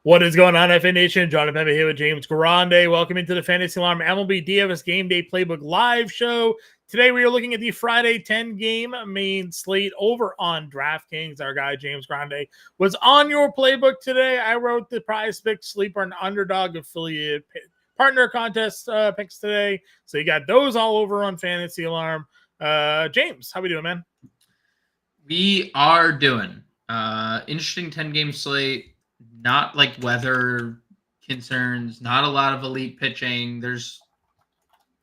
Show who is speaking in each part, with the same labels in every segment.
Speaker 1: What is going on, FA Nation? John Impemba here with James Grande. Welcome into the Fantasy Alarm MLB DFS Game Day Playbook Live Show. Today we are looking at the Friday 10-game main slate over on DraftKings. Our guy James Grande was on your playbook today. I wrote the Prize Pick Sleeper and Underdog affiliate partner contest picks today. So you got those all over on Fantasy Alarm. James, how we doing, man?
Speaker 2: We are doing interesting 10-game slate. Not like weather concerns, not a lot of elite pitching. There's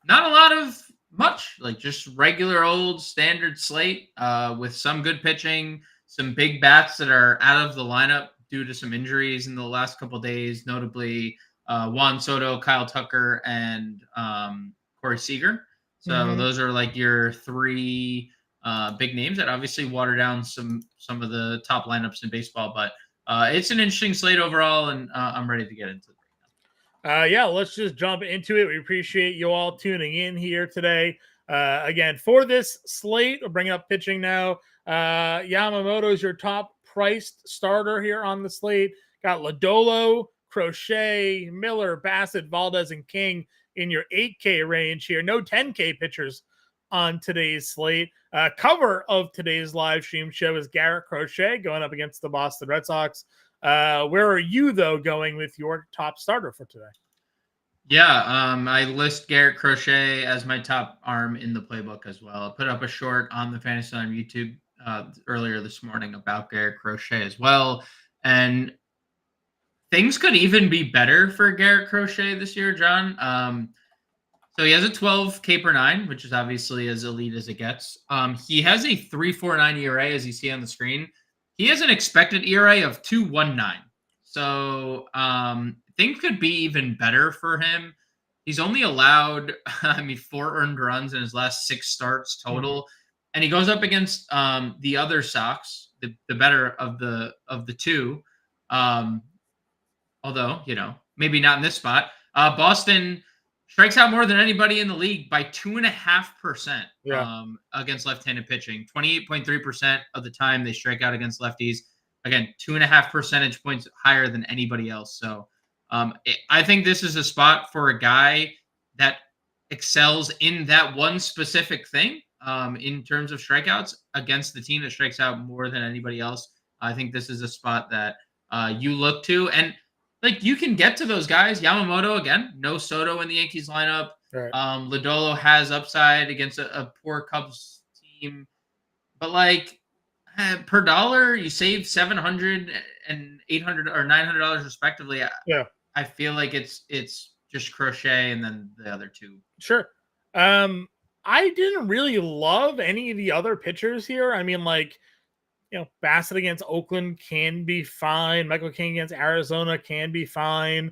Speaker 2: not a lot of much, like just regular old standard slate with some good pitching, some big bats that are out of the lineup due to some injuries in the last couple of days, notably Juan Soto, Kyle Tucker, and Corey Seager. So those are like your three big names that obviously water down some of the top lineups in baseball, but it's an interesting slate overall, and I'm ready to get into it.
Speaker 1: Yeah, let's just jump into it. We appreciate you all tuning in here today. Again, for this slate, we're bringing up pitching now. Yamamoto is your top priced starter here on the slate. Got Lodolo, Crochet, Miller, Bassett, Valdez, and King in your 8K range here. No 10K pitchers on today's slate. Cover of today's live stream show is Garrett Crochet going up against the Boston Red Sox. Where are you, though, going with your top starter for today?
Speaker 2: Yeah, I list Garrett Crochet as my top arm in the playbook as well. I put up a short on the Fantasy on YouTube earlier this morning about Garrett Crochet as well. And things could even be better for Garrett Crochet this year, John. So he has a 12K per 9, which is obviously as elite as it gets. He has a 3.49 ERA, as you see on the screen. He has an expected ERA of 2.19. So things could be even better for him. He's only allowed, 4 earned runs in his last 6 starts total. And he goes up against the other Sox, the better of the two. Although, maybe not in this spot. Boston strikes out more than anybody in the league by 2.5% against left-handed pitching. 28.3% of the time they strike out against lefties. Again, 2.5 percentage points higher than anybody else. So I think this is a spot for a guy that excels in that one specific thing in terms of strikeouts against the team that strikes out more than anybody else. I think this is a spot that you look to. And like you can get to those guys. Yamamoto, again, no Soto in the Yankees lineup.
Speaker 1: Right.
Speaker 2: Lodolo has upside against a poor Cubs team. But like per dollar, you save $700 and $800 or $900 respectively.
Speaker 1: Yeah.
Speaker 2: I feel like it's just Crochet and then the other two.
Speaker 1: Sure. I didn't really love any of the other pitchers here. I mean, like, Bassett against Oakland can be fine. Michael King against Arizona can be fine.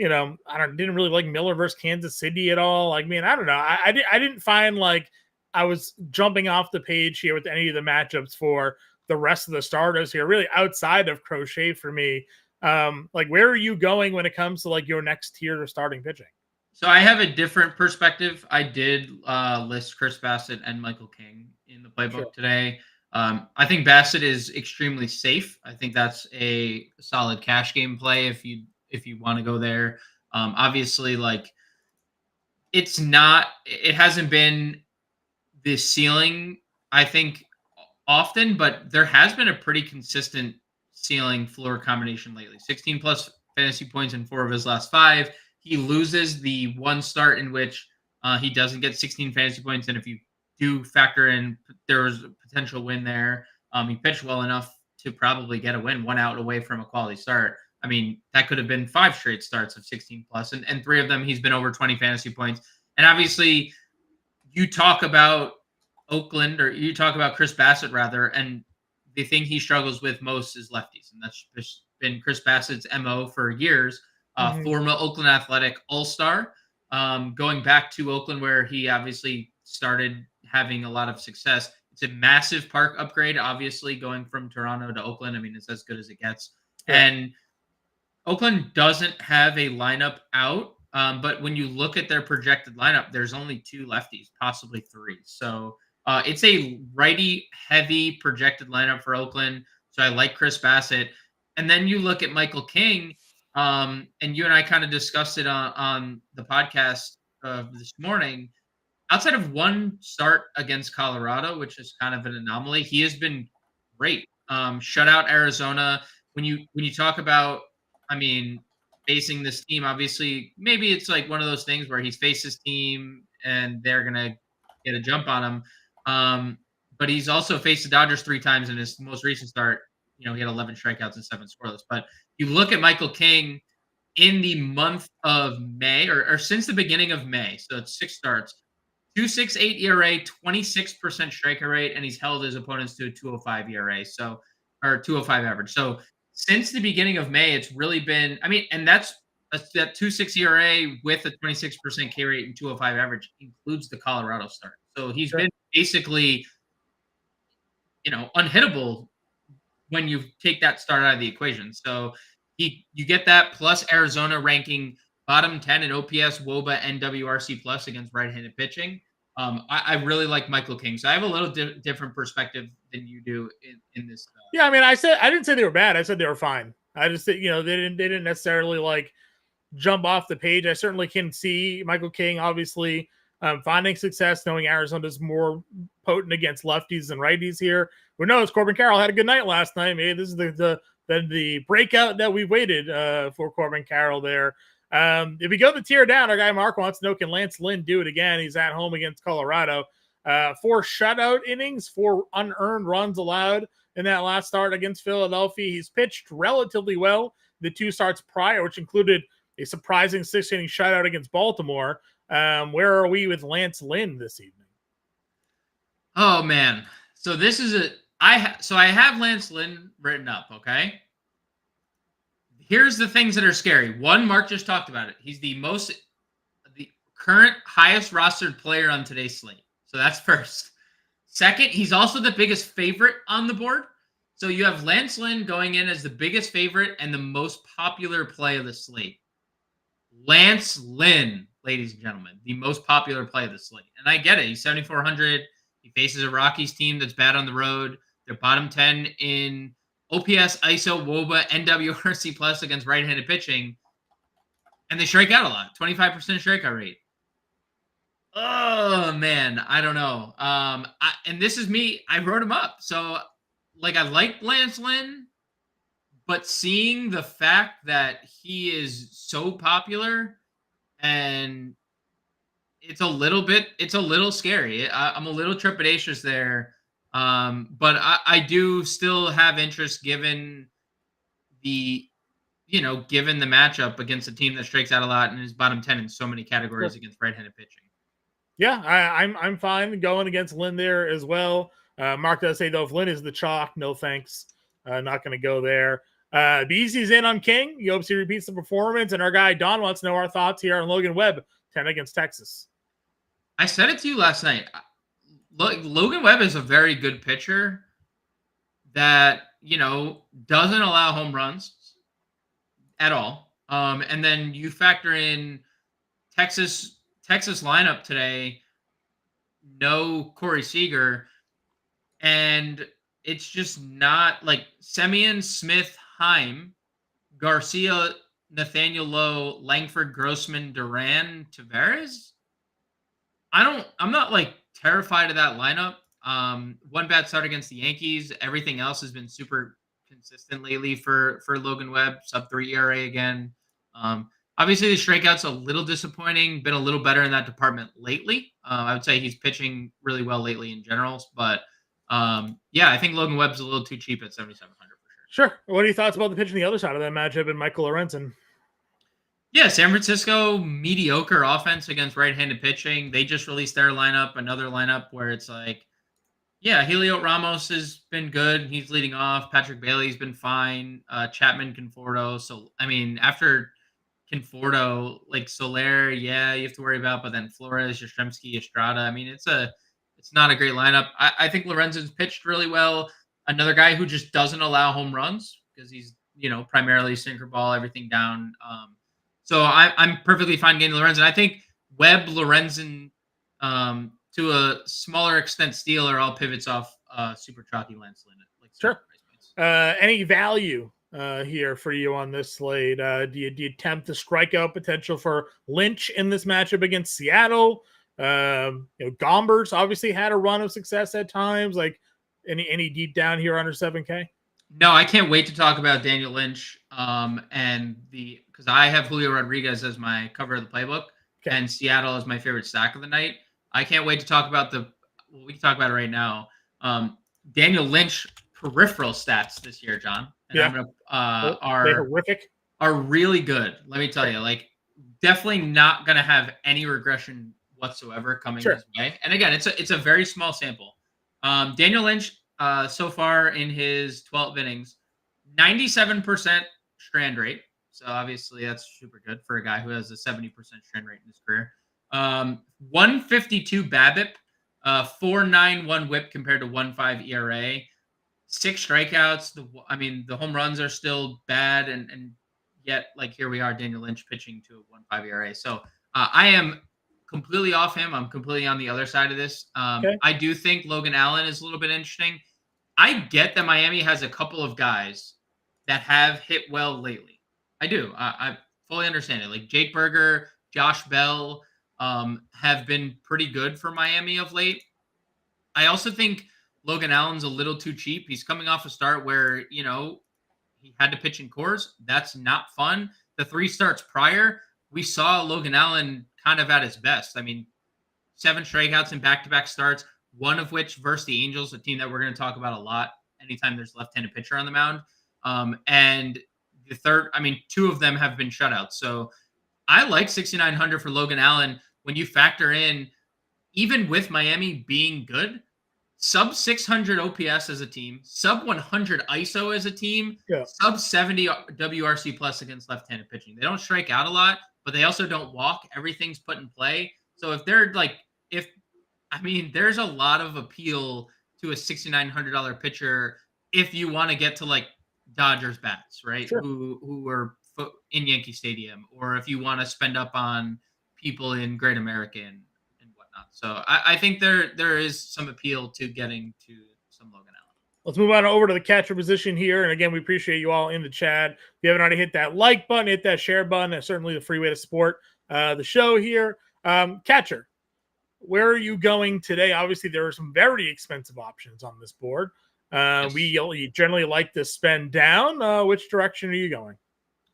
Speaker 1: I didn't really like Miller versus Kansas City at all. I mean, I don't know. I didn't find like I was jumping off the page here with any of the matchups for the rest of the starters here, really outside of Crochet for me. Like, where are you going when it comes to like your next tier of starting pitching?
Speaker 2: So I have a different perspective. I did list Chris Bassett and Michael King in the playbook today. I think Bassett is extremely safe. I think that's a solid cash game play if you want to go there. Obviously, like it hasn't been the ceiling, I think, often, but there has been a pretty consistent ceiling floor combination lately. 16 plus fantasy points in 4 of his last 5. He loses the one start in which he doesn't get 16 fantasy points, and if you do factor in there was a potential win there. He pitched well enough to probably get a win, 1 out away from a quality start. I mean, that could have been 5 straight starts of 16 plus, and 3 of them he's been over 20 fantasy points. And obviously, you talk about Oakland, or you talk about Chris Bassett rather, and the thing he struggles with most is lefties, and that's been Chris Bassett's MO for years. Former Oakland Athletic All-Star, going back to Oakland where he obviously started having a lot of success. It's a massive park upgrade, obviously, going from Toronto to Oakland. I mean, it's as good as it gets. Yeah. And Oakland doesn't have a lineup out, but when you look at their projected lineup, there's only 2 lefties, possibly 3. So it's a righty-heavy projected lineup for Oakland. So I like Chris Bassett. And then you look at Michael King. And you and I kind of discussed it on the podcast this morning. Outside of one start against Colorado, which is kind of an anomaly, he has been great. Shut out Arizona. When you talk about, I mean, facing this team, obviously, maybe it's like one of those things where he's faced his team and they're gonna get a jump on him. But he's also faced the Dodgers 3 times in his most recent start. He had 11 strikeouts and 7 scoreless. But you look at Michael King in the month of May, or since the beginning of May, so it's 6 starts. 2.68 ERA, 26% striker rate, and he's held his opponents to a 2.05 ERA, or 2.05 average. So since the beginning of May, it's really been, and that's that 2.6 ERA with a 26% K rate and 2.05 average includes the Colorado start. So he's been basically, unhittable when you take that start out of the equation. So you get that plus Arizona ranking bottom 10 in OPS, WOBA, and WRC plus against right-handed pitching. I really like Michael King. So I have a little different perspective than you do in this.
Speaker 1: Yeah, I didn't say they were bad. I said they were fine. I just said, they didn't necessarily like jump off the page. I certainly can see Michael King obviously finding success, knowing Arizona's more potent against lefties than righties here. Who knows? Corbin Carroll had a good night last night. Maybe this is the breakout that we've waited for Corbin Carroll there. If we go the tier down, our guy Mark wants to know, can Lance Lynn do it again? He's at home against Colorado. 4 shutout innings, 4 unearned runs allowed in that last start against Philadelphia. He's pitched relatively well the 2 starts prior, which included a surprising 6-inning shutout against Baltimore. Where are we with Lance Lynn this evening?
Speaker 2: Oh, man. So this is I have Lance Lynn written up, okay? Here's the things that are scary. One, Mark just talked about it. He's the current highest rostered player on today's slate. So that's first. Second, he's also the biggest favorite on the board. So you have Lance Lynn going in as the biggest favorite and the most popular play of the slate. Lance Lynn, ladies and gentlemen, the most popular play of the slate. And I get it. He's 7,400. He faces a Rockies team that's bad on the road. They're bottom 10 in OPS, ISO, WOBA, and WRC plus against right-handed pitching. And they strike out a lot. 25% strikeout rate. Oh, man. I don't know. And this is me. I wrote him up. So, I like Lance Lynn. But seeing the fact that he is so popular, and it's a little scary. I'm a little trepidatious there. But I do still have interest given the matchup against a team that strikes out a lot and is bottom 10 in so many categories against right-handed pitching.
Speaker 1: Yeah, I'm fine going against Lynn there as well. Mark does say, though, if Lynn is the chalk, no thanks. Not going to go there. BZ's in on King. He hopes he repeats the performance. And our guy Don wants to know our thoughts here on Logan Webb, 10 against Texas.
Speaker 2: I said it to you last night. Logan Webb is a very good pitcher that, doesn't allow home runs at all. And then you factor in Texas lineup today, no Corey Seager, and it's just not like Semien, Smith, Heim, Garcia, Nathaniel Lowe, Langford, Grossman, Duran, Tavares. I'm not terrified of that lineup. One bad start against the Yankees. Everything else has been super consistent lately for Logan Webb. Sub 3 ERA again. Obviously the strikeout's a little disappointing. Been a little better in that department lately. I would say he's pitching really well lately in general, but I think Logan Webb's a little too cheap at 7,700 for
Speaker 1: sure. Sure. What are your thoughts about the pitch on the other side of that matchup and Michael Lorenzen?
Speaker 2: Yeah, San Francisco, mediocre offense against right-handed pitching. They just released their lineup, another lineup where it's Heliot Ramos has been good. He's leading off. Patrick Bailey's been fine. Chapman, Conforto. So, after Conforto, Soler, you have to worry about, but then Flores, Yastrzemski, Estrada. It's not a great lineup. I think Lorenzen's pitched really well. Another guy who just doesn't allow home runs because he's, primarily sinker ball, everything down. So I'm perfectly fine getting Lorenzen. I think Webb, Lorenzen, to a smaller extent, Steele are all pivots off super chalky Lance Lynn.
Speaker 1: Sure. Any value here for you on this slate? Do you tempt the strikeout potential for Lynch in this matchup against Seattle? Gombers obviously had a run of success at times. Like any deep down here under 7K?
Speaker 2: No, I can't wait to talk about Daniel Lynch. Because I have Julio Rodriguez as my cover of the playbook, and Seattle is my favorite stack of the night. I can't wait to talk about we can talk about it right now. Daniel Lynch peripheral stats this year, John. And I'm gonna
Speaker 1: they're horrific.
Speaker 2: Are really good. Let me tell you, like definitely not gonna have any regression whatsoever coming his way. And again, it's a very small sample. Daniel Lynch so far in his 12 innings, 97% strand rate. So obviously that's super good for a guy who has a 70% strand rate in his career. 152 BABIP, 4.91 WHIP compared to 1.5 ERA, 6 strikeouts. The home runs are still bad, and yet like here we are, Daniel Lynch pitching to a 1.5 ERA. So I am completely off him. I'm completely on the other side of this. I do think Logan Allen is a little bit interesting. I get that Miami has a couple of guys that have hit well lately. I do. I fully understand it. Like Jake Berger, Josh Bell have been pretty good for Miami of late. I also think Logan Allen's a little too cheap. He's coming off a start where, he had to pitch in Coors. That's not fun. The 3 starts prior, we saw Logan Allen kind of at his best. 7 strikeouts in back-to-back starts, one of which versus the Angels, a team that we're going to talk about a lot anytime there's left-handed pitcher on the mound. And the third, 2 of them have been shutouts. So I like 6,900 for Logan Allen when you factor in, even with Miami being good, sub 600 OPS as a team, sub 100 ISO as a team, sub 70 WRC plus against left-handed pitching. They don't strike out a lot, but they also don't walk. Everything's put in play. So if they're there's a lot of appeal to a $6,900 pitcher if you want to get to like Dodgers bats, right?
Speaker 1: Sure.
Speaker 2: Who are in Yankee Stadium, or if you want to spend up on people in Great American and whatnot. So I think there is some appeal to getting to some Logan Allen.
Speaker 1: Let's move on over to the catcher position here. And again, we appreciate you all in the chat. If you haven't already hit that like button, hit that share button. That's certainly the free way to support the show here. Catcher, where are you going today? Obviously, there are some very expensive options on this board. We generally like to spend down. Which direction are you going?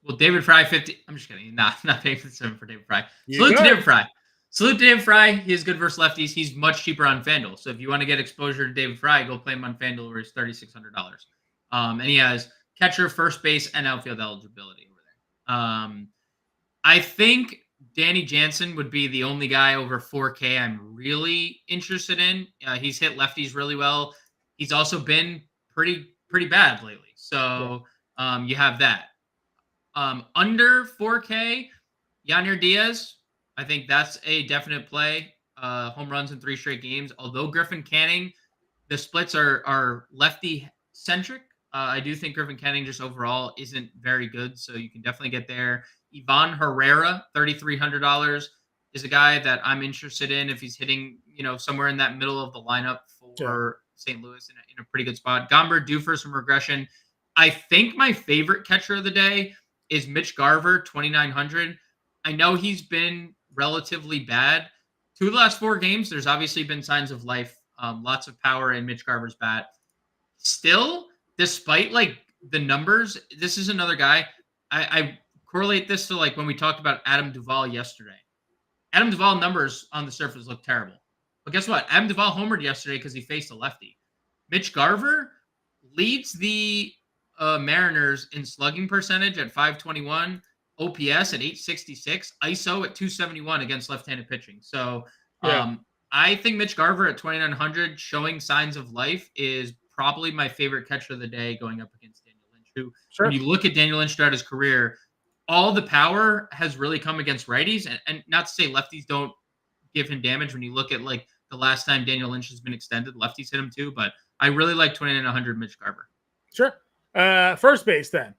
Speaker 2: Well, David Fry, 50. I'm just kidding. Not paying for David Fry. Salute to David Fry. Salute to David Fry. He is good versus lefties. He's much cheaper on FanDuel. So if you want to get exposure to David Fry, go play him on FanDuel where he's $3,600. And he has catcher, first base, and outfield eligibility over there. I think Danny Jansen would be the only guy over 4K I'm really interested in. He's hit lefties really well. He's also been pretty bad lately. So you have that. Under 4K, Yanir Diaz, I think that's a definite play. Home runs in 3 straight games. Although Griffin Canning, the splits are lefty-centric. I do think Griffin Canning just overall isn't very good, so you can definitely get there. Ivan Herrera, $3,300, is a guy that I'm interested in if he's hitting, somewhere in that middle of the lineup for St. Louis in a pretty good spot. Gomber due for some regression. I think my favorite catcher of the day is Mitch Garver, 2,900. I know he's been relatively bad. 2 of the last 4 games, there's obviously been signs of life. Lots of power in Mitch Garver's bat. Still, despite the numbers, this is another guy. I correlate this to when we talked about Adam Duvall yesterday. Adam Duvall numbers on the surface look terrible. But guess what? Adam Duvall homered yesterday because he faced a lefty. Mitch Garver leads the Mariners in slugging percentage at 521, OPS at 866, ISO at 271 against left-handed pitching. So I think Mitch Garver at 2,900 showing signs of life is probably my favorite catcher of the day going up against Daniel Lynch, who when you look at Daniel Lynch throughout his career, all the power has really come against righties. And not to say lefties don't give him damage. When you look at the last time Daniel Lynch has been extended, lefties hit him too. But I really like 2,900 Mitch Garver.
Speaker 1: Sure. First base then.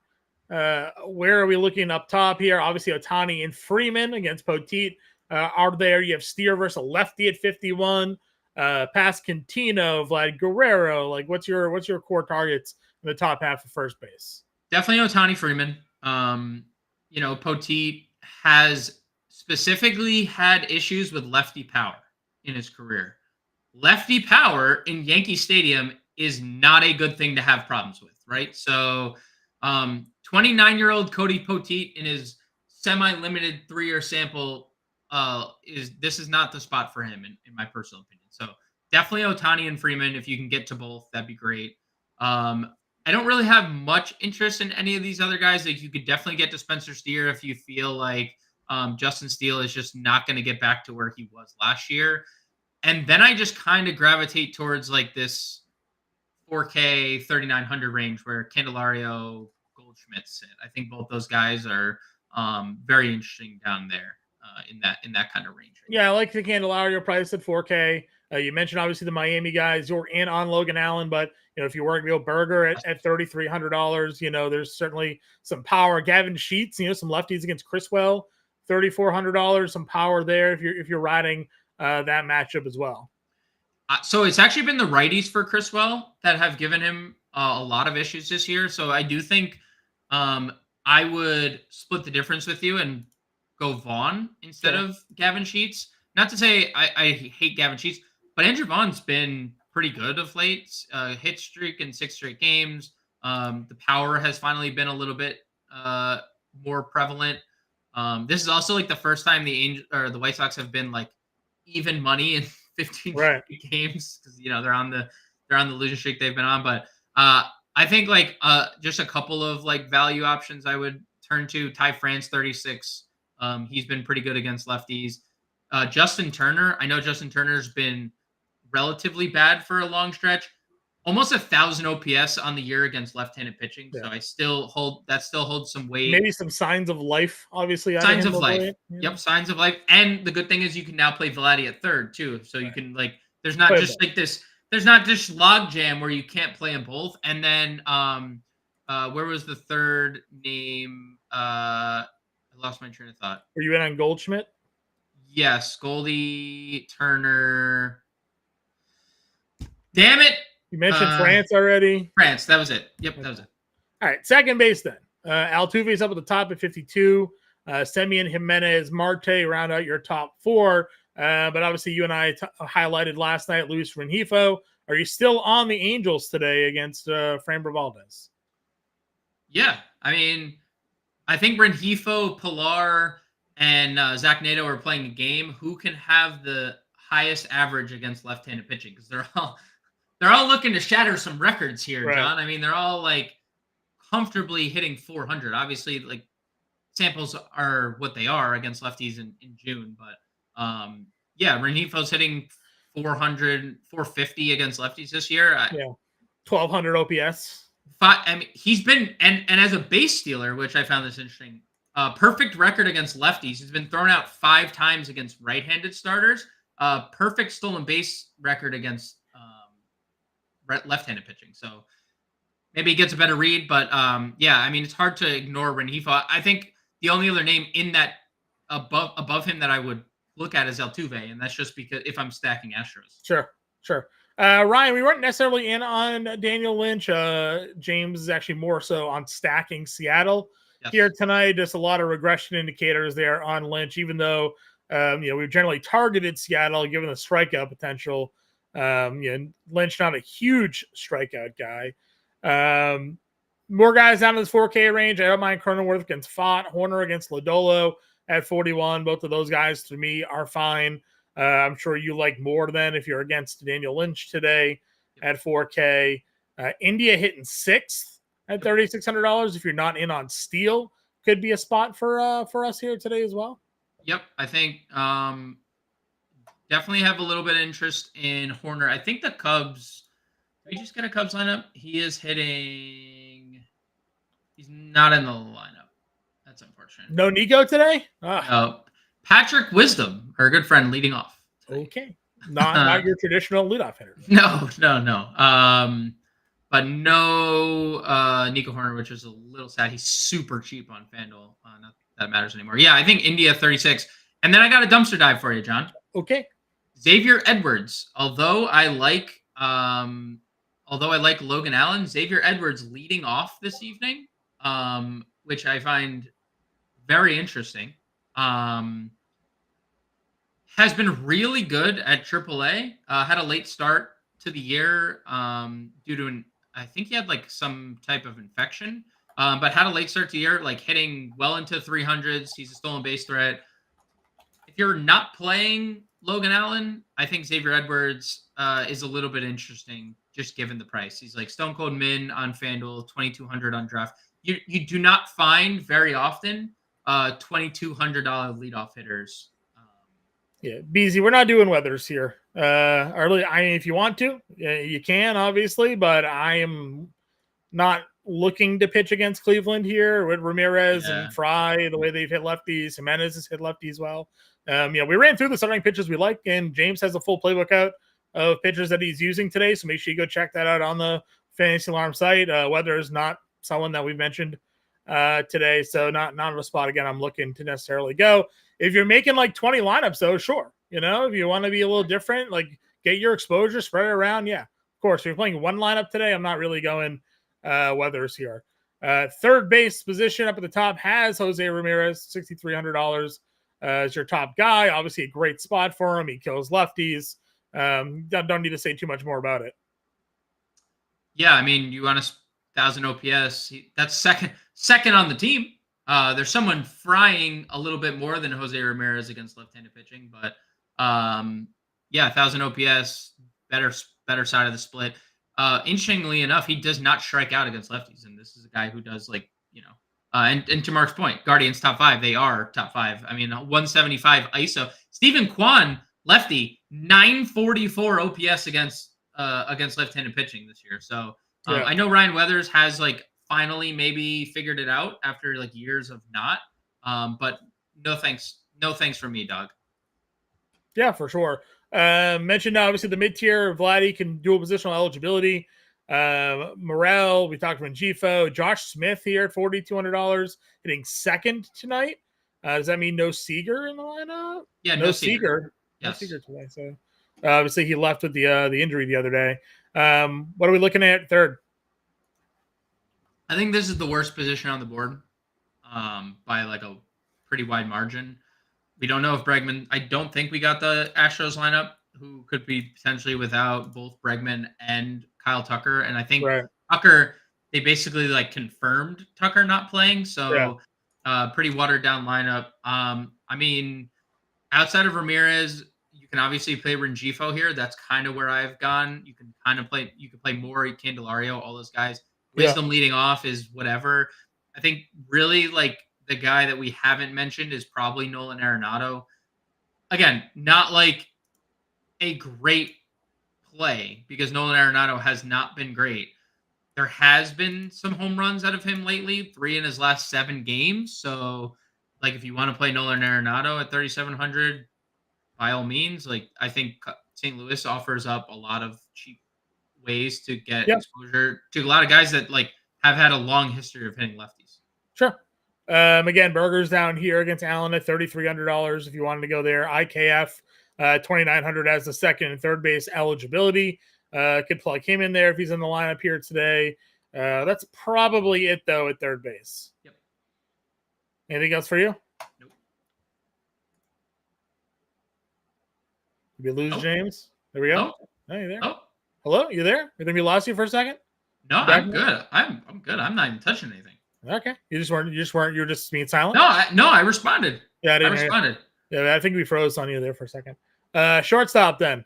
Speaker 1: Where are we looking up top here? Obviously, Ohtani and Freeman against Poteet are there. You have Steer versus a lefty at 51. Pasquantino, Vlad Guerrero. What's your core targets in the top half of first base?
Speaker 2: Definitely Otani Freeman. Poteet has specifically had issues with lefty power in his career. Lefty power in Yankee Stadium is not a good thing to have problems with, right? So, 29-year-old Cody Poteet in his semi-limited 3-year sample this is not the spot for him in my personal opinion. So definitely Otani and Freeman. If you can get to both, that'd be great. I don't really have much interest in any of these other guys. Like you could definitely get to Spencer Steer if you feel like Justin Steele is just not going to get back to where he was last year. And then I just kind of gravitate towards like this 4K 3,900 range where Candelario, Goldschmidt sit. I think both those guys are very interesting down there in that kind of range.
Speaker 1: Yeah, I like the Candelario price at 4K. You mentioned obviously the Miami guys. You're in on Logan Allen, but if you were to go Burger at $3,300, there's certainly some power. Gavin Sheets, some lefties against Criswell, $3,400, some power there if you're riding that matchup as well.
Speaker 2: So it's actually been the righties for Criswell that have given him a lot of issues this year. So I do think I would split the difference with you and go Vaughn instead of Gavin Sheets. Not to say I hate Gavin Sheets, but Andrew Vaughn's been pretty good of late. Hit streak in 6 straight games. The power has finally been a little bit more prevalent. This is also like the first time the White Sox have been like even money in 15 games because they're on the losing streak they've been on. But I think like just a couple of like value options I would turn to. Ty France 36. He's been pretty good against lefties. Justin Turner. I know Justin Turner's been relatively bad for a long stretch. Almost 1,000 OPS on the year against left-handed pitching. Yeah. So I still holds some weight.
Speaker 1: Maybe some signs of life, obviously.
Speaker 2: Signs of life. Yep, signs of life. And the good thing is you can now play Vladdy at third too. So you can like there's not just like this. There's not just log jam where you can't play them both. And then where was the third name? I lost my train of thought.
Speaker 1: Were you in on Goldschmidt?
Speaker 2: Yes, Goldie, Turner. Damn it.
Speaker 1: You mentioned France already.
Speaker 2: France, that was it. Yep, that was it.
Speaker 1: All right, second base then. Altuve's up at the top at 52. Semien, Jimenez, Marte round out your top 4. But obviously you and I highlighted last night Luis Rengifo. Are you still on the Angels today against Framber Valdez?
Speaker 2: Yeah, I mean, I think Rengifo, Pilar, and Zach Nato are playing a game. Who can have the highest average against left-handed pitching? Because they're all looking to shatter some records here, right, John. I mean, they're all like comfortably hitting 400. Obviously, like samples are what they are against lefties in June. But yeah, Renifo's hitting 400, 450 against lefties this year.
Speaker 1: 1,200 OPS.
Speaker 2: I mean, he's been, and as a base stealer, which I found this interesting, perfect record against lefties. He's been thrown out 5 times against right-handed starters. Perfect stolen base record against left-handed pitching. So maybe he gets a better read, but yeah, I mean, it's hard to ignore Rengifo. I think the only other name in that above him that I would look at is Altuve, and that's just because if I'm stacking Astros.
Speaker 1: Sure. Ryan, we weren't necessarily in on Daniel Lynch. James is actually more so on stacking Seattle here tonight. Just a lot of regression indicators there on Lynch, even though we've generally targeted Seattle given the strikeout potential. Lynch not a huge strikeout guy. More guys down to this 4K range. I don't mind Cronenworth against Fott, Horner against Lodolo at 41. Both of those guys to me are fine. I'm sure you like more than if you're against Daniel Lynch today at 4K. India hitting 6th at $3,600. If you're not in on Steele, could be a spot for us here today as well.
Speaker 2: Yep, I think definitely have a little bit of interest in Horner. I think the Cubs. Did we just get a Cubs lineup? He is hitting. He's not in the lineup. That's unfortunate.
Speaker 1: No Nico today?
Speaker 2: No. Patrick Wisdom, our good friend, leading off
Speaker 1: today. Okay. Not your traditional leadoff hitter.
Speaker 2: No. But no Nico Horner, which is a little sad. He's super cheap on FanDuel. Not that matters anymore. Yeah, I think India 36. And then I got a dumpster dive for you, John.
Speaker 1: Okay.
Speaker 2: Xavier Edwards. Although I like Logan Allen, Xavier Edwards leading off this evening which I find very interesting. Has been really good at AAA. Had a late start to the year due to I think he had like some type of infection, but had a late start to the year, like hitting well into 300s. He's a stolen base threat. If you're not playing Logan Allen, I think Xavier Edwards is a little bit interesting, just given the price. He's like Stone Cold Min on FanDuel, 2,200 on Draft. You do not find very often $2,200 leadoff hitters.
Speaker 1: Yeah, BZ, we're not doing weathers here. Early, I mean, if you want to, you can, obviously, but I am not looking to pitch against Cleveland here with Ramirez and Fry, the way they've hit lefties. Jimenez has hit lefties well. We ran through the starting pitches we like, and James has a full playbook out of pitchers that he's using today, so make sure you go check that out on the Fantasy Alarm site. Weather is not someone that we mentioned today, so not a spot again I'm looking to necessarily go. If you're making like 20 lineups, though, sure. If you want to be a little different, like get your exposure, spread it around. Yeah, of course. If you're playing one lineup today, I'm not really going weathers here. Third base position up at the top has Jose Ramirez, $6,300 as your top guy. Obviously, a great spot for him. He kills lefties. Don't need to say too much more about it.
Speaker 2: Yeah, I mean, you want a 1,000 OPS. That's second on the team. There's someone frying a little bit more than Jose Ramirez against left-handed pitching, but 1,000 OPS, better side of the split. Interestingly enough, he does not strike out against lefties, and this is a guy who does and to Mark's point, Guardians top 5, they are top 5. I mean, 175 ISO. Steven Kwan, lefty, 944 OPS against left-handed pitching this year. So I know Ryan Weathers has finally maybe figured it out after years of not. But no thanks for me, dog.
Speaker 1: Yeah, for sure. Mentioned obviously the mid-tier, Vladdy can dual positional eligibility. Morel, we talked about Gifo. Josh Smith here at $4,200, hitting second tonight. Does that mean no Seager in the lineup?
Speaker 2: Yeah, no Seager.
Speaker 1: Yes. No Seager today. So obviously he left with the injury the other day. What are we looking at third?
Speaker 2: I think this is the worst position on the board by a pretty wide margin. We don't know if Bregman. I don't think we got the Astros lineup, who could be potentially without both Bregman and Kyle Tucker. And I think Tucker, they basically confirmed Tucker not playing. So pretty watered down lineup. I mean, outside of Ramirez, you can obviously play Rengifo here. That's kind of where I've gone. You can play Maury, Candelario, all those guys. Wisdom leading off is whatever. I think really the guy that we haven't mentioned is probably Nolan Arenado. Again, not a great play because Nolan Arenado has not been great. There has been some home runs out of him lately, 3 in his last 7 games. So, if you want to play Nolan Arenado at 3,700, by all means. I think St. Louis offers up a lot of cheap ways to get exposure to a lot of guys that have had a long history of hitting lefties.
Speaker 1: Sure. Again, Burgers down here against Allen at $3,300 if you wanted to go there. IKF 2,900 as the second and third base eligibility. Could plug him in there if he's in the lineup here today. That's probably it though at third base.
Speaker 2: Yep.
Speaker 1: Anything else for you?
Speaker 2: Nope.
Speaker 1: Did we lose James? There we go.
Speaker 2: Nope.
Speaker 1: Oh, you there?
Speaker 2: Oh.
Speaker 1: Hello, you there? You think we lost you for a second?
Speaker 2: No, I'm good. I'm good. I'm not even touching anything.
Speaker 1: Okay. You were just being silent?
Speaker 2: No, I responded.
Speaker 1: Yeah, I
Speaker 2: responded.
Speaker 1: Yeah, I think we froze on you there for a second. Shortstop then.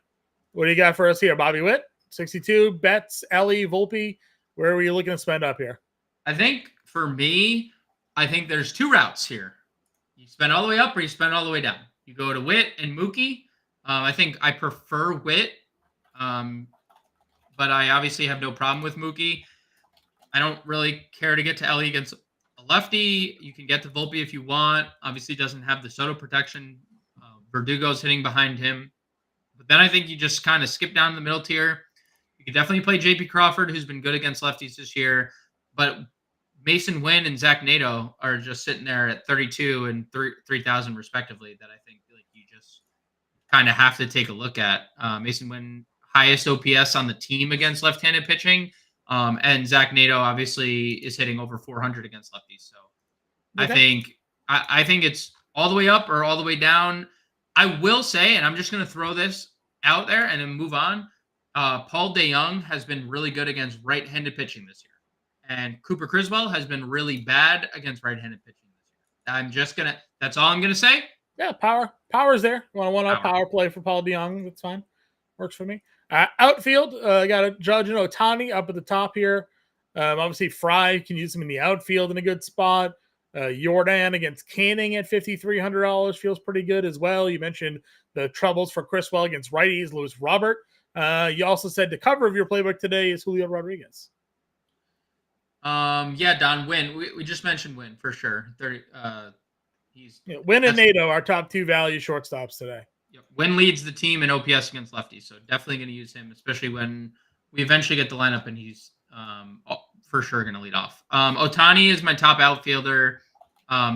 Speaker 1: What do you got for us here? Bobby Witt, 62, Betts, Ellie, Volpe. Where were you looking to spend up here?
Speaker 2: I think for me, there's 2 routes here. You spend all the way up or you spend all the way down. You go to Witt and Mookie. I think I prefer Witt. But I obviously have no problem with Mookie. I don't really care to get to Ellie against a lefty. You can get to Volpe if you want. Obviously doesn't have the Soto protection. Verdugo's hitting behind him. But then I think you just kind of skip down the middle tier. You can definitely play J.P. Crawford, who's been good against lefties this year. But Mason Wynn and Zach Nato are just sitting there at 32 and 3,000 respectively that I think you just kind of have to take a look at. Mason Wynn, highest OPS on the team against left-handed pitching. And Zach Nato obviously is hitting over 400 against lefties. So
Speaker 1: Okay.
Speaker 2: I think it's all the way up or all the way down. I will say, and I'm just going to throw this out there and then move on. Paul DeJong has been really good against right-handed pitching this year, and Cooper Criswell has been really bad against right-handed pitching this year. That's all I'm gonna say.
Speaker 1: Yeah, power's there. Want a one-up power play for Paul DeJong? That's fine. Works for me. Outfield, got a Judge and Ohtani up at the top here. Obviously, Fry can use him in the outfield in a good spot. Jordan against Canning at $5,300 feels pretty good as well. You mentioned the troubles for Criswell against righties, Luis Robert. You also said the cover of your playbook today is Julio Rodriguez.
Speaker 2: Yeah, Don Wynn. We just mentioned Wynn for sure.
Speaker 1: Wynn and Nato, our top two value shortstops today.
Speaker 2: Yep. Wynn leads the team in OPS against lefties, so definitely going to use him, especially when we eventually get the lineup and he's for sure going to lead off. Ohtani is my top outfielder.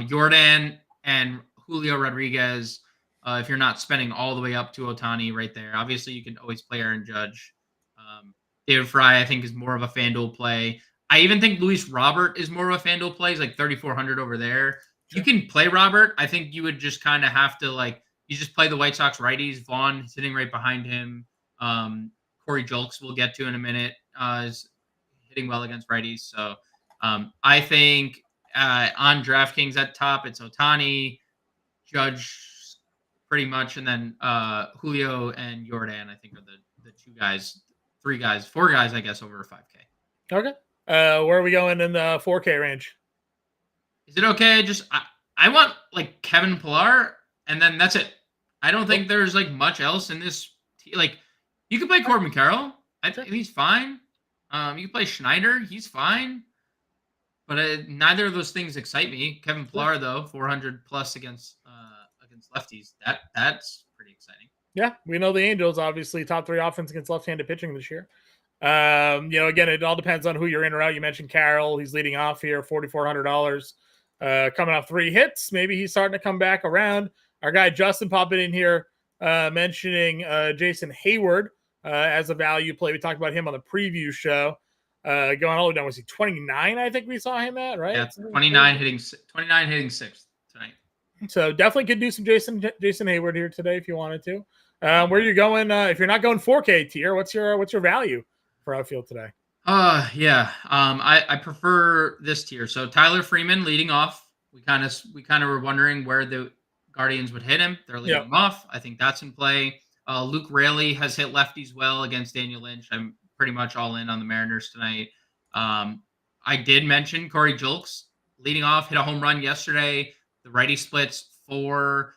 Speaker 2: Jordan and Julio Rodriguez. If you're not spending all the way up to Ohtani right there, obviously you can always play Aaron Judge. David Fry, I think, is more of a FanDuel play. I even think Luis Robert is more of a FanDuel play. He's like 3,400 over there. Sure. You can play Robert. I think you would just kind of have to you just play the White Sox righties. Vaughn sitting right behind him. Corey Julks we'll get to in a minute is hitting well against righties. So I think on DraftKings at top, it's Ohtani, Judge pretty much, and then Julio and Jordan, I think, are the two guys, three guys, four guys, I guess, over 5K.
Speaker 1: Okay. Where are we going in the 4K range?
Speaker 2: Is it okay? Just I want like Kevin Pillar, and then that's it. I don't think there's like much else in this. You can play Corbin Carroll. I think he's fine. You can play Schneider. He's fine. But neither of those things excite me. Kevin Pillar, though, 400 plus against lefties. That's pretty exciting.
Speaker 1: Yeah, we know the Angels, obviously, top 3 offense against left-handed pitching this year. Again, it all depends on who you're in or out. You mentioned Carroll. He's leading off here, $4,400. Coming off 3 hits. Maybe he's starting to come back around. Our guy Justin popping in here, mentioning Jason Hayward as a value play. We talked about him on the preview show. Going all the way down, was he 29? I think we saw him at, right?
Speaker 2: Yeah, 29 hitting 6th tonight.
Speaker 1: So definitely could do some Jason Hayward here today if you wanted to. Where are you going? If you're not going 4K tier, what's your value for outfield today?
Speaker 2: I prefer this tier. So Tyler Freeman leading off. We kind of were wondering where the Guardians would hit him. They're leading him off. I think that's in play. Luke Raley has hit lefties well against Daniel Lynch. I'm pretty much all in on the Mariners tonight. I did mention Corey Julks leading off, hit a home run yesterday. The righty splits for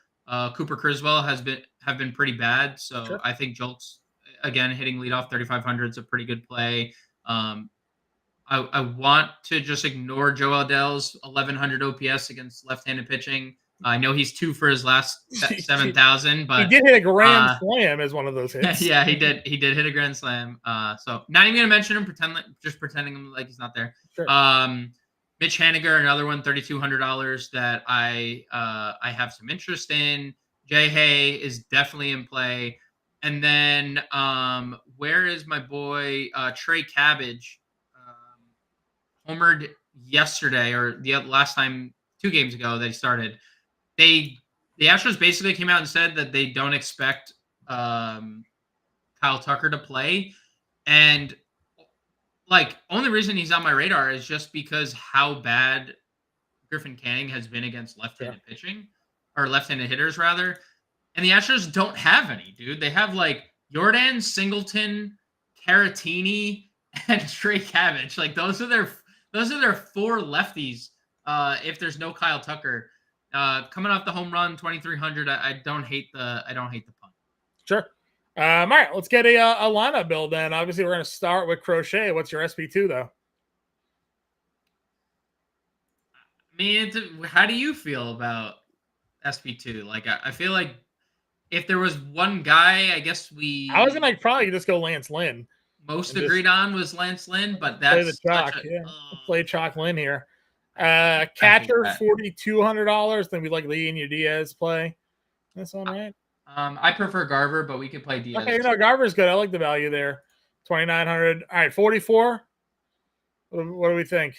Speaker 2: Cooper Criswell have been pretty bad. So sure. I think Julks, again, hitting leadoff 3,500 is a pretty good play. I want to just ignore Joe Adell's 1,100 OPS against left-handed pitching. I know he's 2 for his last 7,000, but
Speaker 1: he did hit a grand slam as one of those hits.
Speaker 2: Yeah, he did. He did hit a grand slam. So not even gonna mention him. Pretending him like he's not there.
Speaker 1: Sure.
Speaker 2: Mitch Haniger, another one, $3,200 that I have some interest in. Jay Hay is definitely in play. And then where is my boy Trey Cabbage? Homered yesterday or the last time 2 games ago that he started. The Astros basically came out and said that they don't expect Kyle Tucker to play, and only reason he's on my radar is just because how bad Griffin Canning has been against left-handed pitching or left-handed hitters rather, and the Astros don't have any, dude. They have Jordan, Singleton, Caratini, and Trey Cabbage. Those are their 4 lefties. If there's no Kyle Tucker. Coming off the home run, 2,300. I don't hate the punt.
Speaker 1: Sure. All right, let's get a lineup build then. Obviously, we're going to start with Crochet. What's your SP2 though?
Speaker 2: I mean, how do you feel about SP2? I feel like if there was one guy, I guess I
Speaker 1: was gonna probably just go Lance Lynn.
Speaker 2: Most agreed on was Lance Lynn, but that's
Speaker 1: play the chalk. Play chalk Lynn here. Catcher $4,200. Then we Leonid Diaz play this one, right?
Speaker 2: I prefer Garver, but we could play Diaz.
Speaker 1: Okay, Garver's good. I like the value there. 2,900. All right, 44. What do we think?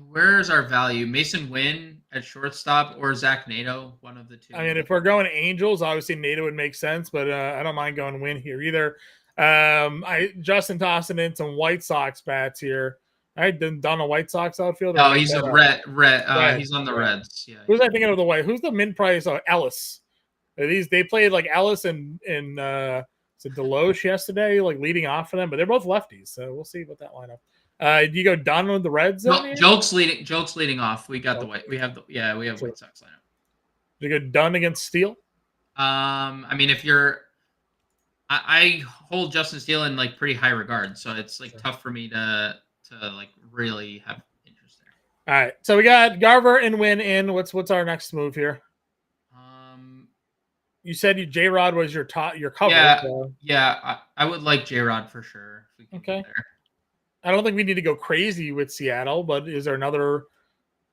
Speaker 2: Where's our value? Mason Wynn at shortstop or Zach Nato, one of the two.
Speaker 1: I mean, if we're going Angels, obviously Nato would make sense, but I don't mind going Win here either. Justin tossing in some White Sox bats here. I done a White Sox outfield.
Speaker 2: Oh, he's a red. He's on the Reds. Yeah.
Speaker 1: Who's I thinking of the White? Who's the min price? Oh, Ellis. They played like Ellis and Deloche yesterday, like leading off for them, but they're both lefties, so we'll see what that lineup. Do you go Dunn with the Reds?
Speaker 2: No, Jokes leading off. We got the White. We have White Sox lineup.
Speaker 1: Do you go Dunn against Steele?
Speaker 2: I mean, if you're, I hold Justin Steele in like pretty high regard, so it's like tough for me to like really have interest there.
Speaker 1: All right, so we got Garver and Win in. What's our next move here? You said J-Rod was your cover.
Speaker 2: Yeah, so. Yeah, I would like J-Rod for sure. If we can
Speaker 1: okay. I don't think we need to go crazy with Seattle, but is there another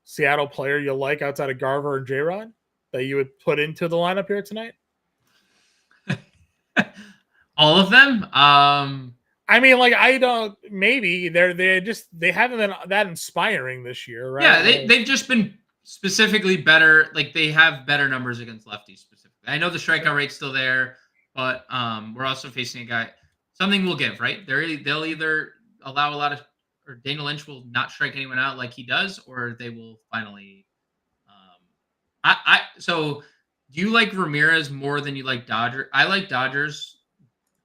Speaker 1: Seattle player you like outside of Garver and J-Rod that you would put into the lineup here tonight?
Speaker 2: All of them?
Speaker 1: I mean, like I don't. Maybe they haven't been that inspiring this year, right?
Speaker 2: Yeah, they've just been specifically better. Like they have better numbers against lefties specifically. I know the strikeout rate's still there, but we're also facing a guy. Something will give, right? They'll either allow a lot of, or Daniel Lynch will not strike anyone out like he does, or they will finally. So do you like Ramirez more than you like Dodgers? I like Dodgers.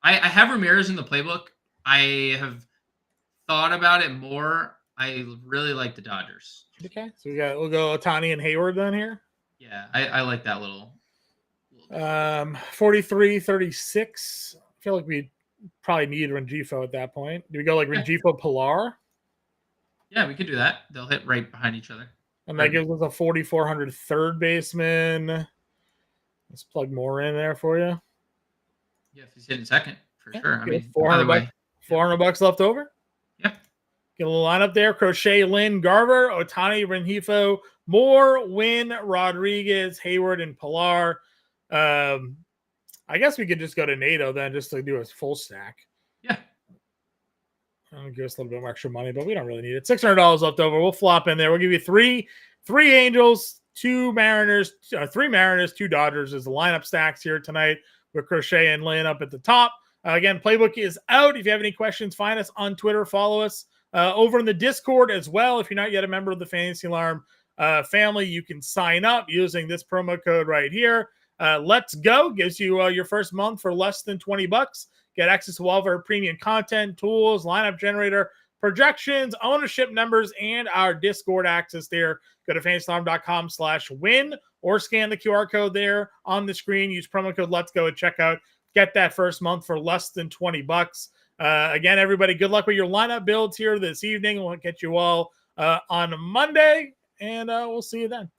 Speaker 2: I have Ramirez in the playbook. I have thought about it more. I really like the Dodgers.
Speaker 1: Okay, so we'll go Ohtani and Hayward then here.
Speaker 2: Yeah, I like that little.
Speaker 1: 43-36. I feel like we probably need Rengifo at that point. Do we go like Rengifo Pilar?
Speaker 2: Yeah, we could do that. They'll hit right behind each other.
Speaker 1: And that gives us a 4,400 third baseman. Let's plug more in there for you.
Speaker 2: Yeah, if he's hitting second, for sure. I mean,
Speaker 1: $400 left over.
Speaker 2: Yeah.
Speaker 1: Get a little lineup there. Crochet, Lynn, Garver, Ohtani, Rengifo, Moore, Wynn, Rodriguez, Hayward, and Pilar. I guess we could just go to Nato then just to do a full stack.
Speaker 2: Yeah.
Speaker 1: Give us a little bit more extra money, but we don't really need it. $600 left over. We'll flop in there. We'll give you three Angels, 2 Mariners, 3 Mariners, 2 Dodgers as the lineup stacks here tonight with Crochet and Lynn up at the top. Again, playbook is out. If you have any questions, find us on Twitter. Follow us over in the Discord as well. If you're not yet a member of the Fantasy Alarm family, you can sign up using this promo code right here. Let's Go gives you your first month for less than $20. Get access to all of our premium content, tools, lineup generator, projections, ownership numbers, and our Discord access there. Go to fantasyalarm.com/win or scan the QR code there on the screen. Use promo code Let's Go at checkout. Get that first month for less than $20. Again, everybody, good luck with your lineup builds here this evening. We'll get you all on Monday, and we'll see you then.